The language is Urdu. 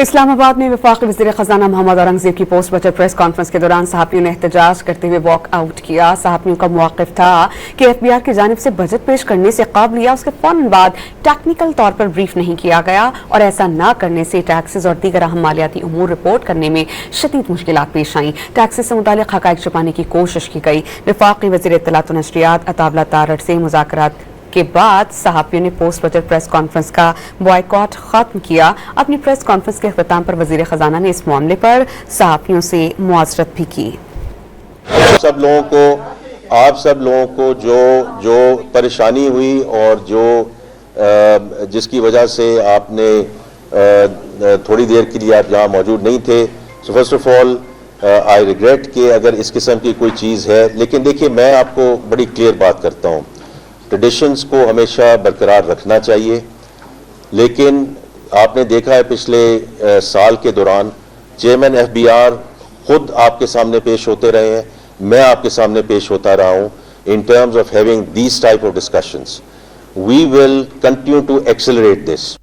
اسلام آباد میں وفاقی وزیر خزانہ محمد اورنگزیب کی پوسٹ بجٹ پریس کانفرنس کے دوران صحافیوں نے احتجاج کرتے ہوئے واک آؤٹ کیا۔ صحافیوں کا موقف تھا کہ ایف بی آر کی جانب سے بجٹ پیش کرنے سے قبل یا اس کے فوراً بعد ٹیکنیکل طور پر بریف نہیں کیا گیا اور ایسا نہ کرنے سے ٹیکسز اور دیگر اہم مالیاتی امور رپورٹ کرنے میں شدید مشکلات پیش آئیں۔ ٹیکسز سے متعلق حقائق چھپانے کی کوشش کی گئی۔ وفاقی وزیر اطلاعات و نشریات عطا اللہ تارڑ سے مذاکرات کے بعد صحافیوں نے پوسٹ بجٹ پریس کانفرنس کا بائیکاٹ ختم کیا۔ اپنی پریس کانفرنس کے اختتام پر وزیر خزانہ نے اس معاملے پر صحافیوں سے معذرت بھی کی۔ آپ سب لوگوں کو جو پریشانی ہوئی اور جس کی وجہ سے آپ نے تھوڑی دیر کے لیے آپ یہاں موجود نہیں تھے، so first of all I regret کہ اگر اس قسم کی کوئی چیز ہے، لیکن دیکھیے میں آپ کو بڑی کلیئر بات کرتا ہوں، ٹریڈیشنز کو ہمیشہ برقرار رکھنا چاہیے، لیکن آپ نے دیکھا ہے پچھلے سال کے دوران چیئرمین ایف بی آر خود آپ کے سامنے پیش ہوتے رہے ہیں، میں آپ کے سامنے پیش ہوتا رہا ہوں۔ In terms of having these type of discussions, we will continue to accelerate this.